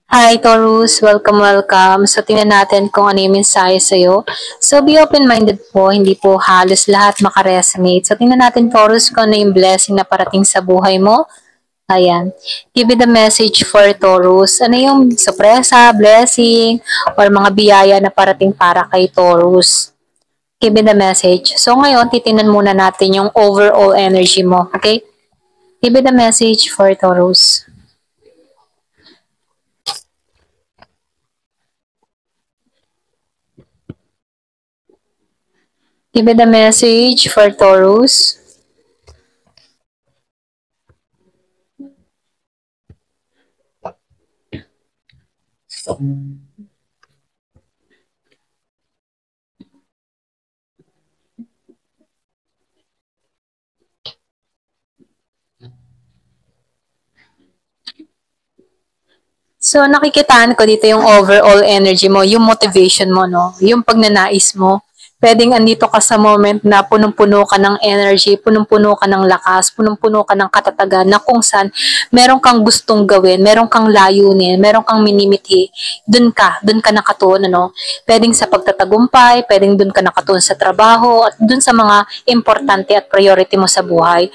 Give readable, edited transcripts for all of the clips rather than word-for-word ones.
Hi, Taurus. Welcome, welcome. So, tingnan natin kung ano yung mensahe sa'yo. So, be open-minded po. Hindi po halos lahat makaresonate. So, tingnan natin, Taurus, kung ano yung blessing na parating sa buhay mo. Ayan. Give me the message for Taurus. Ano yung sorpresa, blessing, or mga biyaya na parating para kay Taurus? Give me the message. So, ngayon, titingnan muna natin yung overall energy mo. Okay? Give me the message for Taurus. Give me the message for Taurus. So, nakikitaan ko dito yung overall energy mo, yung motivation mo, no? Yung pagnanais mo. Pwedeng andito ka sa moment na punong-puno ka ng energy, punong-puno ka ng lakas, punong-puno ka ng katatagan na kung saan meron kang gustong gawin, meron kang layunin, meron kang minimithi, dun ka nakatuon, ano? Pwedeng sa pagtatagumpay, pwedeng dun ka nakatuon sa trabaho, at dun sa mga importante at priority mo sa buhay.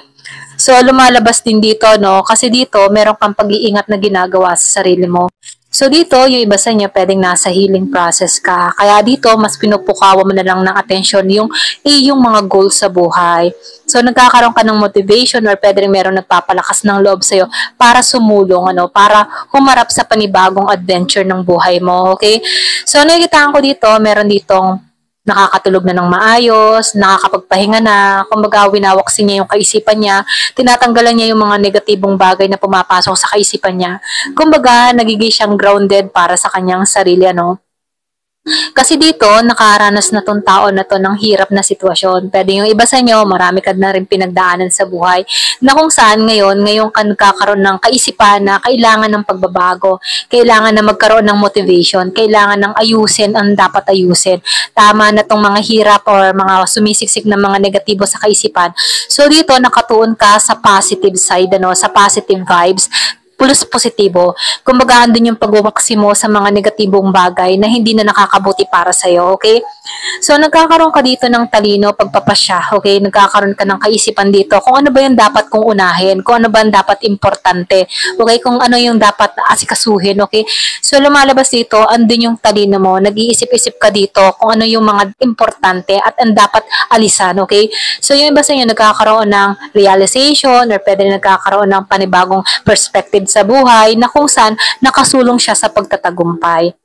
So, lumalabas din dito, no? Kasi dito, meron kang pag-iingat na ginagawa sa sarili mo. So, dito, yung iba sa inyo, pwedeng nasa healing process ka. Kaya dito, mas pinupukawa mo na lang ng attention yung mga goals sa buhay. So, nagkakaroon ka ng motivation or pwede rin meron nagpapalakas ng loob sa'yo para sumulong, ano, para humarap sa panibagong adventure ng buhay mo, okay? So, nakikita ko dito, meron ditong nakakatulog na ng maayos, nakakapagpahinga na, kumbaga winawaksin niya yung kaisipan niya, tinatanggalan niya yung mga negatibong bagay na pumapasok sa kaisipan niya. Kumbaga, nagiging siyang grounded para sa kanyang sarili, ano. Kasi dito, nakaranas na tong tao na to ng hirap na sitwasyon. Pwede yung iba sa inyo, marami ka na rin pinagdaanan sa buhay na kung saan ngayon ka nagkakaroon ng kaisipan na kailangan ng pagbabago, kailangan na magkaroon ng motivation, kailangan ng ayusin ang dapat ayusin. Tama na tong mga hirap or mga sumisiksik na mga negatibo sa kaisipan. So dito, nakatuon ka sa positive side, ano, sa positive vibes, plus positibo. Kumbaga, andun yung pagwawaksi mo sa mga negatibong bagay na hindi na nakakabuti para sa'yo, okay? So, nagkakaroon ka dito ng talino, pagpapasya, okay? Nagkakaroon ka ng kaisipan dito kung ano ba yung dapat kong unahin, kung ano ba yung dapat importante, okay? Kung ano yung dapat asikasuhin, okay? So, lumalabas dito, andun yung talino mo, nag-iisip-isip ka dito kung ano yung mga importante at ang dapat alisan, okay? So, yung iba sa inyo, nagkakaroon ng realization or pwede nagkakaroon ng panibagong perspective sa buhay na kung saan nakasulong siya sa pagtatagumpay.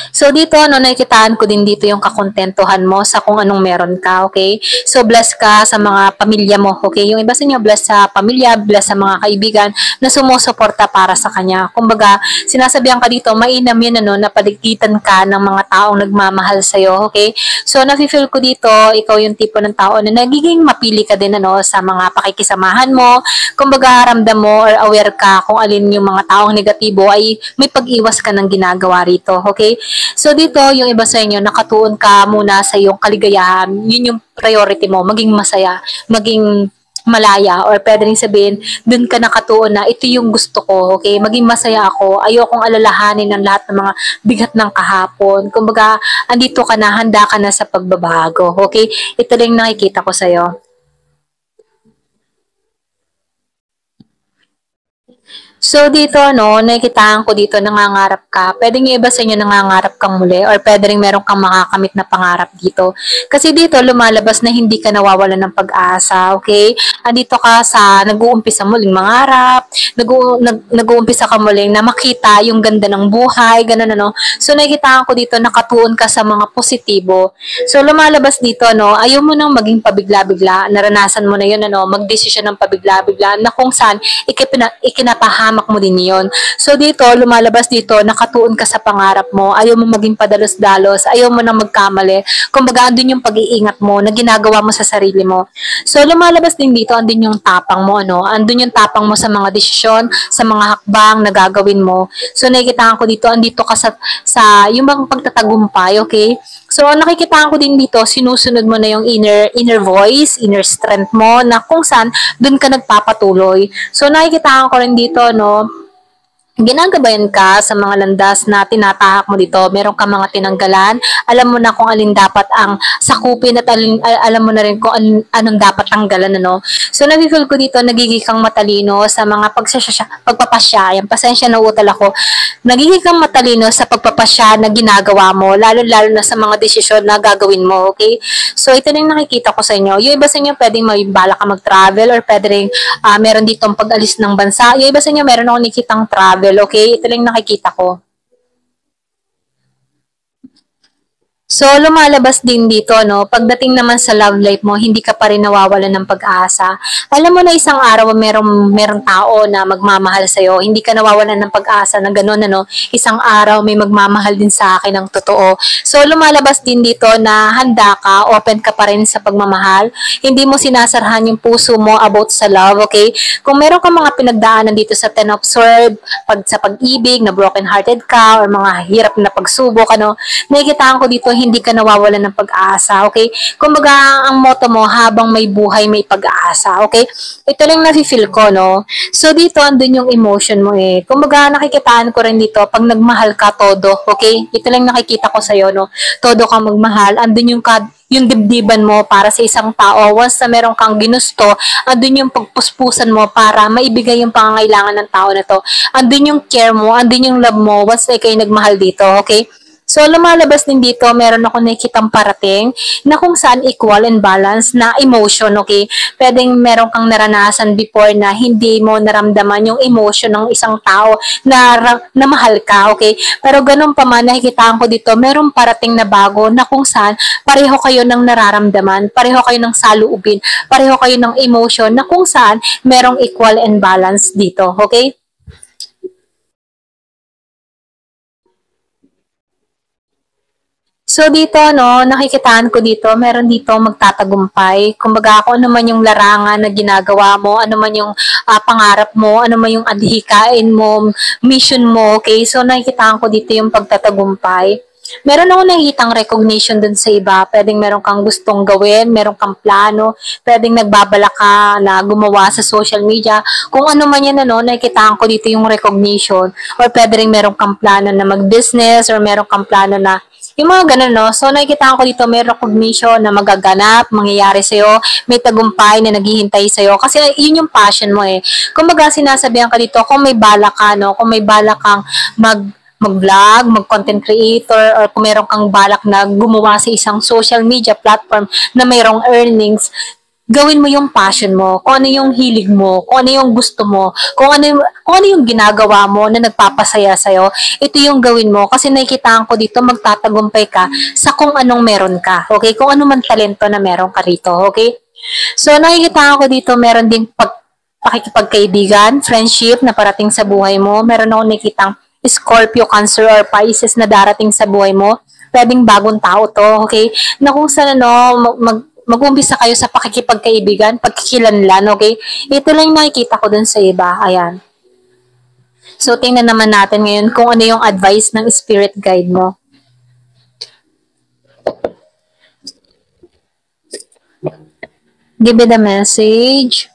So, dito, no, nakikitaan ko din dito yung kakontentuhan mo sa kung anong meron ka, okay? So, bless ka sa mga pamilya mo, okay? Yung iba sa inyo, bless sa pamilya, bless sa mga kaibigan na sumusuporta para sa kanya. Kumbaga, sinasabihan ka dito, mainam yun, ano, napaligpitan ka ng mga taong nagmamahal sa'yo, okay? So, nafe-feel ko dito, ikaw yung tipo ng tao na nagiging mapili ka din, ano, sa mga pakikisamahan mo. Kumbaga, ramdam mo or aware ka kung alin yung mga taong negatibo ay may pag-iwas ka ng ginagawa rito, okay? So dito, yung iba sa inyo, nakatuon ka muna sa iyong kaligayahan. Yun yung priority mo, maging masaya, maging malaya, or pwede rin sabihin, dun ka nakatuon na ito yung gusto ko, okay? Maging masaya ako, ayokong alalahanin ng lahat ng mga bigat ng kahapon. Kumbaga, andito ka na, handa ka na sa pagbabago, okay? Ito lang nakikita ko sa'yo. So dito, no, nakikitaan ko dito, nangangarap ka. Pwedeng yung iba sa inyo nangangarap kang muli or pwede rin meron kang makakamit na pangarap dito. Kasi dito, lumalabas na hindi ka nawawalan ng pag-asa, okay? Andito ka sa nag-uumpisa muling mangarap, nag-uumpisa ka muling na makita yung ganda ng buhay, ganun, ano. So nakikitaan ko dito, nakatuon ka sa mga positibo. So lumalabas dito, no, ayaw mo nang maging pabigla-bigla, naranasan mo na yun, ano, magdesisyon ng pabigla-bigla na kung saan ikinapahamak mo din yon. So dito, lumalabas dito, nakatuon ka sa pangarap mo, ayaw mo maging padalos-dalos, ayaw mo nang magkamali. Kumbaga, andun yung pag-iingat mo na ginagawa mo sa sarili mo. So lumalabas din dito, andun yung tapang mo, ano, andun yung tapang mo sa mga desisyon, sa mga hakbang na gagawin mo. So nakikita ko dito, andito ka sa yung bang pagtatagumpay, okay? So nakikita ko din dito, sinusunod mo na yung inner voice, inner strength mo na kung saan doon ka nagpapatuloy. So nakikita ko rin dito, no, ginagabayan ka sa mga landas na tinatahak mo dito, meron ka mga tinanggalan, alam mo na kung alin dapat ang sakupin at alam mo na rin kung anong dapat tanggalan, ano. So, nag-feel ko dito, nagiging kang matalino sa mga pagpapasya. Yan, pasensya na utal ako. Nagiging kang matalino sa pagpapasya na ginagawa mo, lalo-lalo na sa mga desisyon na gagawin mo, okay? So, ito na yung nakikita ko sa inyo. Yung iba sa inyo, pwedeng may bala ka mag-travel or pwedeng meron ditong pag-alis ng bansa. Yung iba sa inyo, meron akong nakikitang travel, okay? Ito lang yung nakikita ko. So, lumalabas din dito, no? Pagdating naman sa love life mo, hindi ka pa rin nawawalan ng pag-asa. Alam mo na isang araw merong tao na magmamahal sa'yo. Hindi ka nawawalan ng pag-asa na gano'n, ano? Isang araw may magmamahal din sa akin ng totoo. So, lumalabas din dito na handa ka, open ka pa rin sa pagmamahal. Hindi mo sinasarhan yung puso mo about sa love, okay? Kung meron ka mga pinagdaanan dito sa Ten of Swords, sa pag-ibig, na broken-hearted ka, or mga hirap na pagsubok, ano? Nakikitaan ko dito, hindi ka nawawalan ng pag-asa, okay? Kumbaga, ang motto mo, habang may buhay, may pag-asa, okay? Ito lang nafe-feel ko, no? So, dito, andun yung emotion mo, eh. Kumbaga, nakikitaan ko rin dito, pag nagmahal ka, todo, okay? Ito lang nakikita ko sa'yo, no? Todo ka magmahal, andun yung dibdiban mo para sa isang tao. Once na meron kang ginusto, andun yung pagpuspusan mo para maibigay yung pangangailangan ng tao na to. Andun yung care mo, andun yung love mo once na kayo nagmahal dito, okay? So, lumalabas din dito, meron ako nakikitang parating na kung saan equal and balance na emotion, okay? Pwedeng meron kang naranasan before na hindi mo naramdaman yung emotion ng isang tao na mahal ka, okay? Pero ganun pa man, nakikitaan ko dito, meron parating na bago na kung saan pareho kayo ng nararamdaman, pareho kayo ng saluubin, pareho kayo ng emotion na kung saan merong equal and balance dito, okay? So dito, no, nakikitaan ko dito, meron dito magtatagumpay. Kumbaga, kung ano man yung larangan na ginagawa mo, ano man yung pangarap mo, ano man yung adhikain mo, mission mo, okay? So nakikitaan ko dito yung pagtatagumpay. Meron ako nakikitang recognition dun sa iba. Pwedeng meron kang gustong gawin, meron kang plano, pwedeng nagbabala ka na gumawa sa social media. Kung ano man yan, ano, nakikitaan ko dito yung recognition. Or pwedeng meron kang plano na mag-business or meron kang plano na yung mga ganun, no? So, nakikita ko dito, may recognition na magaganap, mangyayari sa'yo, may tagumpay na naghihintay sa'yo. Kasi yun yung passion mo, eh. Kumbaga, sinasabihan ka dito, kung may bala ka, no? Kung may bala kang mag-vlog, mag-content creator, or kung meron kang balak na gumawa sa isang social media platform na mayroong earnings, gawin mo yung passion mo, kung ano yung hilig mo, kung ano yung gusto mo, kung ano yung ginagawa mo na nagpapasaya sa'yo, ito yung gawin mo. Kasi nakikitaan ko dito, magtatagumpay ka sa kung anong meron ka. Okay? Kung ano man talento na meron ka rito. Okay? So, nakikitaan ko dito, meron ding pakikipagkaibigan, friendship na parating sa buhay mo. Meron ako nakikitang Scorpio, Cancer, or Pisces na darating sa buhay mo. Pwedeng bagong tao to, okay? Na kung saan ano, mag-umpisa kayo sa pakikipagkaibigan, pagkikilanlan, okay? Ito lang yung nakikita ko dun sa iba. Ayan. So, tingnan naman natin ngayon kung ano yung advice ng spirit guide mo. Give me the message.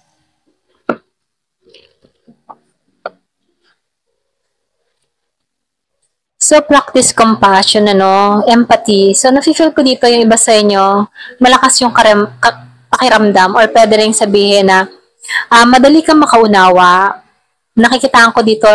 So, practice compassion, ano, empathy. So, nafe-feel ko dito yung iba sa inyo, malakas yung pakiramdam or pwede rin sabihin na madali kang makaunawa. Nakikitaan ko dito,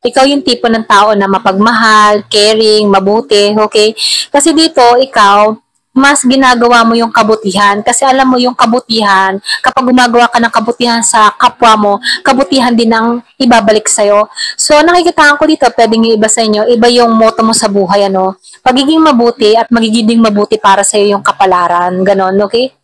ikaw yung tipo ng tao na mapagmahal, caring, mabuti, okay? Kasi dito, ikaw, mas ginagawa mo yung kabutihan. Kasi alam mo yung kabutihan, kapag gumagawa ka ng kabutihan sa kapwa mo, kabutihan din ang ibabalik sa'yo. So, nakikitaan ko dito, pwedeng yung iba sa inyo, iba yung motto mo sa buhay, ano? Pagiging mabuti at magiging mabuti para sa'yo yung kapalaran. Ganon, okay?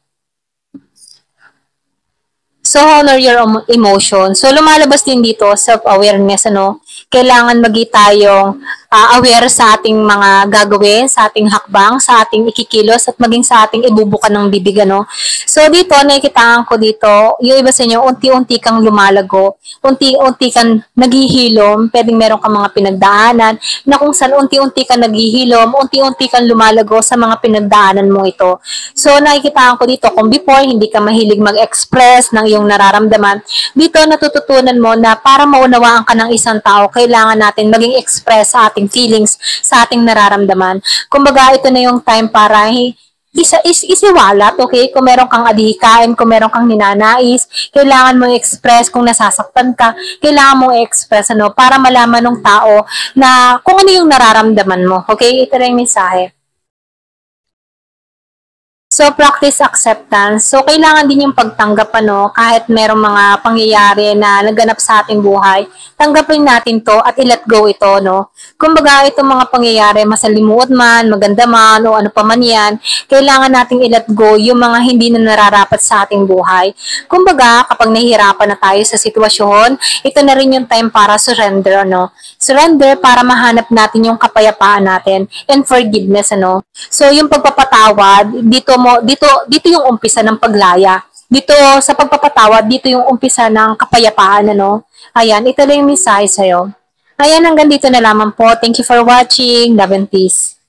So, honor your emotion. So, lumalabas din dito, self-awareness, ano? Kailangan tayong aware sa ating mga gagawin, sa ating hakbang, sa ating ikikilos, at maging sa ating ibubukan ng bibig, ano? So, dito, nakikitaan ko dito, yung iba sa inyo, unti-unti kang lumalago, unti-unti kang naghihilom, pwedeng meron kang mga pinagdaanan, na kung saan unti-unti kang naghihilom, unti-unti kang lumalago sa mga pinagdaanan mo ito. So, nakikitaan ko dito, kung before, hindi ka mahilig mag-express ng iyong iyong nararamdaman, dito natututunan mo na para maunawaan ka ng isang tao, kailangan natin maging express sa ating feelings, sa ating nararamdaman. Kumbaga, ito na yung time para isiwalat, okay? Kung meron kang adhikain, kung meron kang ninanais, kailangan mo i-express kung nasasaktan ka, kailangan mo i-express para malaman ng tao na kung ano yung nararamdaman mo, okay? Ito na yung mensahe. So, practice acceptance. So, kailangan din yung pagtanggap, kahit merong mga pangyayari na naganap sa ating buhay, tanggapin natin to at i-let go ito, no? Kumbaga, itong mga pangyayari, masalimuot man, maganda man, o ano pa man yan, kailangan nating i-let go yung mga hindi na nararapat sa ating buhay. Kumbaga, kapag nahihirapan na tayo sa sitwasyon, ito na rin yung time para surrender, Surrender para mahanap natin yung kapayapaan natin and forgiveness, So, yung pagpapatawad, dito yung umpisa ng paglaya. Dito sa pagpapatawad, dito yung umpisa ng kapayapaan, Ayan, ito lang yung mensahe sa'yo. Ayan, hanggang dito na lamang po. Thank you for watching. Love and peace.